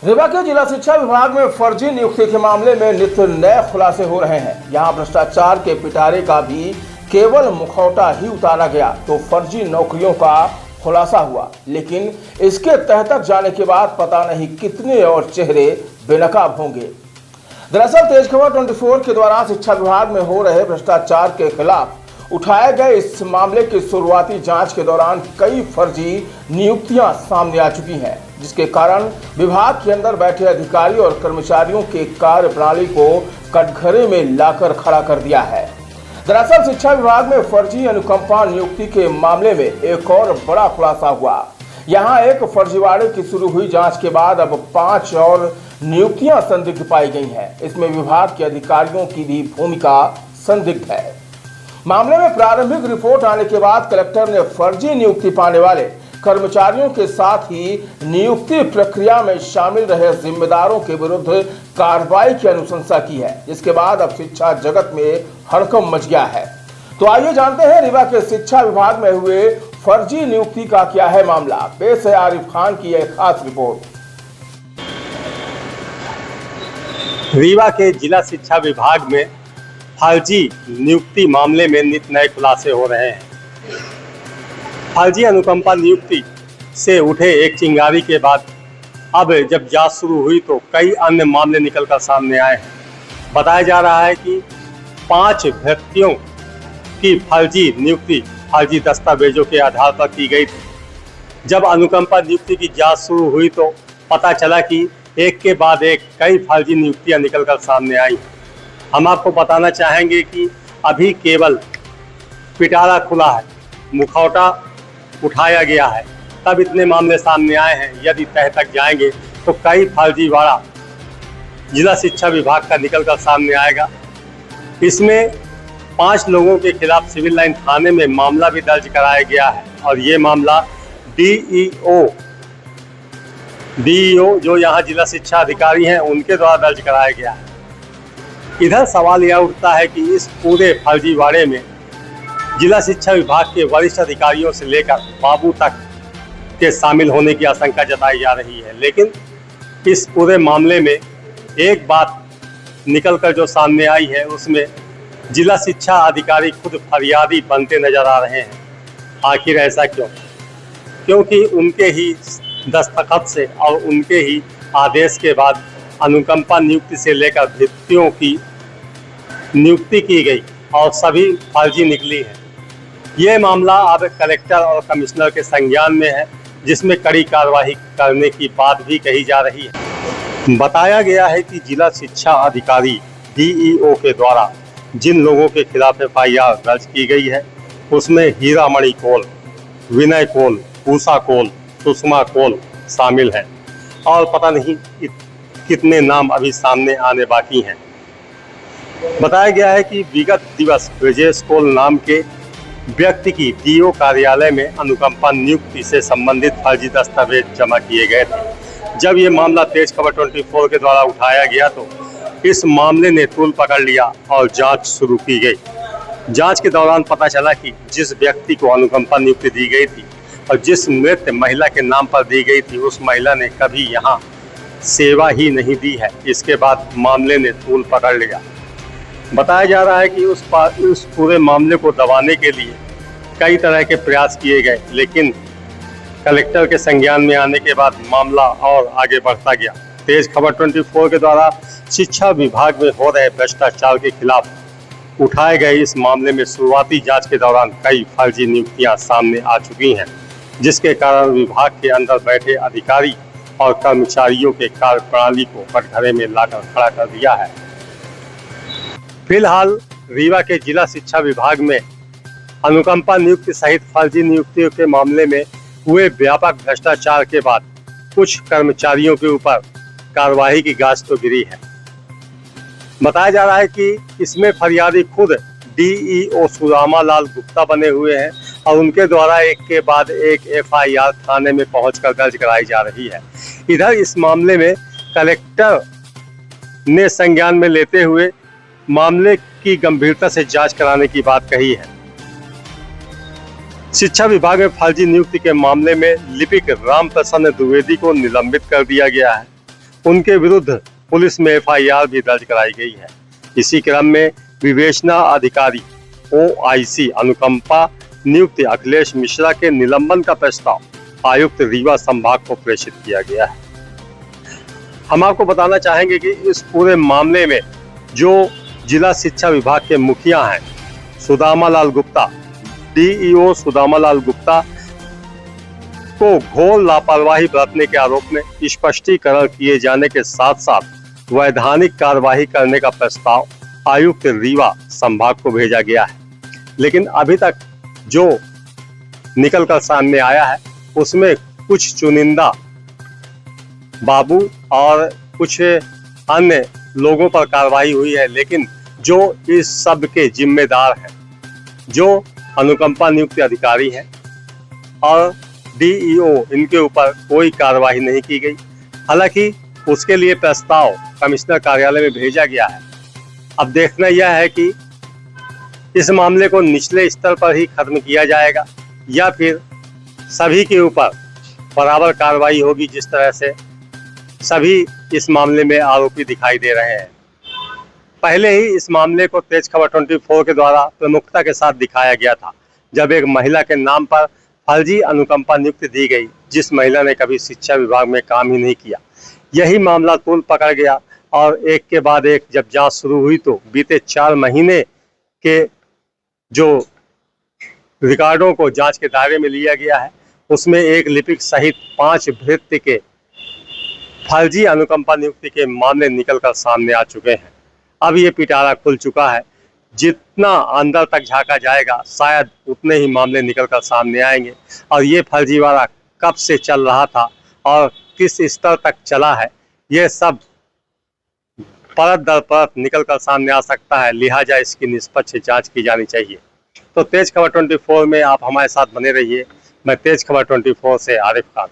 रीवा के जिला शिक्षा विभाग में फर्जी नियुक्ति के मामले में नित्य नए खुलासे हो रहे हैं। यहां भ्रष्टाचार के पिटारे का भी केवल मुखौटा ही उतारा गया तो फर्जी नौकरियों का खुलासा हुआ, लेकिन इसके तह तक जाने के बाद पता नहीं कितने और चेहरे बेनकाब होंगे। दरअसल तेज खबर 24 के द्वारा शिक्षा विभाग में हो रहे भ्रष्टाचार के खिलाफ उठाए गए इस मामले की शुरुआती जांच के दौरान कई फर्जी नियुक्तियां सामने आ चुकी हैं, जिसके कारण विभाग के अंदर बैठे अधिकारी और कर्मचारियों के कार्य प्रणाली को कटघरे में लाकर खड़ा कर दिया है। दरअसल शिक्षा विभाग में फर्जी अनुकंपा नियुक्ति के मामले में एक और बड़ा खुलासा हुआ। यहां एक फर्जीवाड़े की शुरू हुई जांच के बाद अब 5 और नियुक्तियां संदिग्ध पाई गई हैं। इसमें विभाग के अधिकारियों की भी भूमिका संदिग्ध है। मामले में प्रारंभिक रिपोर्ट आने के बाद कलेक्टर ने फर्जी नियुक्ति पाने वाले कर्मचारियों के साथ ही नियुक्ति प्रक्रिया में शामिल रहे जिम्मेदारों के विरुद्ध कार्रवाई की अनुशंसा की है, जिसके बाद अब शिक्षा जगत में हड़कंप मच गया है। तो आइए जानते हैं रीवा के शिक्षा विभाग में हुए फर्जी नियुक्ति का क्या है मामला। पेश है आरिफ खान की एक खास रिपोर्ट। रीवा के जिला शिक्षा विभाग में फर्जी नियुक्ति मामले में नित नए खुलासे हो रहे हैं। फर्जी अनुकंपा नियुक्ति से उठे एक चिंगारी के बाद अब जब जांच शुरू हुई तो कई अन्य मामले निकलकर सामने आए हैं। बताया जा रहा है कि 5 व्यक्तियों की फर्जी नियुक्ति फर्जी दस्तावेजों के आधार पर की गई थी। जब अनुकंपा नियुक्ति की जांच शुरू हुई तो पता चला कि एक के बाद एक कई फर्जी नियुक्तियां निकलकर सामने आई। हम आपको बताना चाहेंगे कि अभी केवल पिटारा खुला है, मुखौटा उठाया गया है, तब इतने मामले सामने आए हैं। यदि तह तक जाएंगे तो कई फर्जीवाड़ा जिला शिक्षा विभाग का निकलकर सामने आएगा। इसमें 5 लोगों के खिलाफ सिविल लाइन थाने में मामला भी दर्ज कराया गया है और ये मामला डीईओ जो यहाँ जिला शिक्षा अधिकारी हैं उनके द्वारा दर्ज कराया गया है। इधर सवाल यह उठता है कि इस पूरे फर्जीवाड़े में जिला शिक्षा विभाग के वरिष्ठ अधिकारियों से लेकर बाबू तक के शामिल होने की आशंका जताई जा रही है, लेकिन इस पूरे मामले में एक बात निकलकर जो सामने आई है उसमें जिला शिक्षा अधिकारी खुद फरियादी बनते नजर आ रहे हैं। आखिर ऐसा क्यों? क्योंकि उनके ही दस्तखत से और उनके ही आदेश के बाद अनुकंपा नियुक्ति से लेकर भृत्यों की नियुक्ति की गई और सभी फर्जी निकली है। ये मामला अब कलेक्टर और कमिश्नर के संज्ञान में है, जिसमें कड़ी कार्रवाई करने की बात भी कही जा रही है। बताया गया है कि जिला शिक्षा अधिकारी डीईओ के द्वारा जिन लोगों के खिलाफ एफआईआर दर्ज की गई है उसमें हीरामणि कोल, विनय कोल, उषा कोल, सुषमा कोल शामिल है और पता नहीं कितने नाम अभी सामने आने बाकी हैं। बताया गया है कि विगत दिवस ब्रजेश कोल नाम के व्यक्ति की डीओ कार्यालय में अनुकंपा नियुक्ति से संबंधित फर्जी दस्तावेज जमा किए गए थे। जब ये मामला तेज खबर 24 के द्वारा उठाया गया तो इस मामले ने तूल पकड़ लिया और जांच शुरू की गई। जांच के दौरान पता चला कि जिस व्यक्ति को अनुकंपा नियुक्ति दी गई थी और जिस मृत महिला के नाम पर दी गई थी उस महिला ने कभी यहाँ सेवा ही नहीं दी है। इसके बाद मामले ने तूल पकड़ लिया। बताया जा रहा है कि उस पूरे मामले को दबाने के लिए कई तरह के प्रयास किए गए, लेकिन कलेक्टर के संज्ञान में आने के बाद मामला और आगे बढ़ता गया। तेज खबर 24 के द्वारा शिक्षा विभाग में हो रहे भ्रष्टाचार के खिलाफ उठाए गए इस मामले में शुरुआती जांच के दौरान कई फर्जी नियुक्तियां सामने आ चुकी हैं, जिसके कारण विभाग के अंदर बैठे अधिकारी और कर्मचारियों के कार्य प्रणाली को कटघरे में लाकर खड़ा कर दिया है। फिलहाल रीवा के जिला शिक्षा विभाग में अनुकंपा नियुक्ति सहित फर्जी नियुक्तियों के मामले में हुए व्यापक भ्रष्टाचार के बाद कुछ कर्मचारियों के ऊपर कार्रवाई की गाज तो गिरी है। बताया जा रहा है कि इसमें फरियादी खुद डीईओ सुदामा लाल गुप्ता बने हुए हैं और उनके द्वारा एक के बाद एक एफआईआर थाने में पहुंचकर दर्ज कराई जा रही है। इधर इस मामले में कलेक्टर ने संज्ञान में लेते हुए मामले की गंभीरता से जांच कराने की बात कही है। शिक्षा विभाग में फर्जी नियुक्ति के मामले में लिपिक राम प्रसन्न द्विवेदी को निलंबित कर दिया गया है। उनके विरुद्ध पुलिस में FIR भी दर्ज कराई गई है। इसी क्रम में विवेचना अधिकारी OIC अनुकंपा नियुक्त अखिलेश मिश्रा के निलंबन का प्रस्ताव आयुक्त रीवा संभाग को प्रेषित किया गया है। हम आपको बताना चाहेंगे कि इस पूरे मामले में जो जिला शिक्षा विभाग के मुखिया हैं सुदामा लाल गुप्ता, DEO सुदामा लाल गुप्ता को घोर लापरवाही बरतने के आरोप में स्पष्टीकरण किए जाने के साथ साथ वैधानिक कार्यवाही करने का प्रस्ताव आयुक्त रीवा संभाग को भेजा गया है। लेकिन अभी तक जो निकल कर सामने आया है उसमें कुछ चुनिंदा बाबू और कुछ अन्य लोगों पर कार्रवाई हुई है, लेकिन जो इस सब के जिम्मेदार हैं, जो अनुकंपा नियुक्त अधिकारी हैं और DEO, इनके ऊपर कोई कार्रवाई नहीं की गई। हालांकि उसके लिए प्रस्ताव कमिश्नर कार्यालय में भेजा गया है। अब देखना यह है कि इस मामले को निचले स्तर पर ही खत्म किया जाएगा या फिर सभी के ऊपर बराबर कार्रवाई होगी, जिस तरह से सभी इस मामले में आरोपी दिखाई दे रहे हैं। पहले ही इस मामले को तेज खबर 24 के द्वारा प्रमुखता के साथ दिखाया गया था, जब एक महिला के नाम पर फर्जी अनुकंपा नियुक्ति दी गई, जिस महिला ने कभी शिक्षा विभाग में काम ही नहीं किया। यही मामला तूल पकड़ गया और एक के बाद एक जब जांच शुरू हुई तो बीते 4 महीने के जो रिकॉर्डों को जांच के दायरे में लिया गया है, उसमें एक लिपिक सहित 5 भृत्य के फर्जी अनुकंपा नियुक्ति के मामले निकलकर सामने आ चुके हैं। अब ये पिटारा खुल चुका है। जितना अंदर तक झांका जाएगा शायद उतने ही मामले निकलकर सामने आएंगे और ये फर्जीवाड़ा कब से चल रहा था और किस स्तर तक चला है, ये सब परत दर परत निकलकर सामने आ सकता है। लिहाजा इसकी निष्पक्ष जांच की जानी चाहिए। तो तेज खबर 24 में आप हमारे साथ बने रहिए। मैं तेज खबर 24 से आरिफ खान।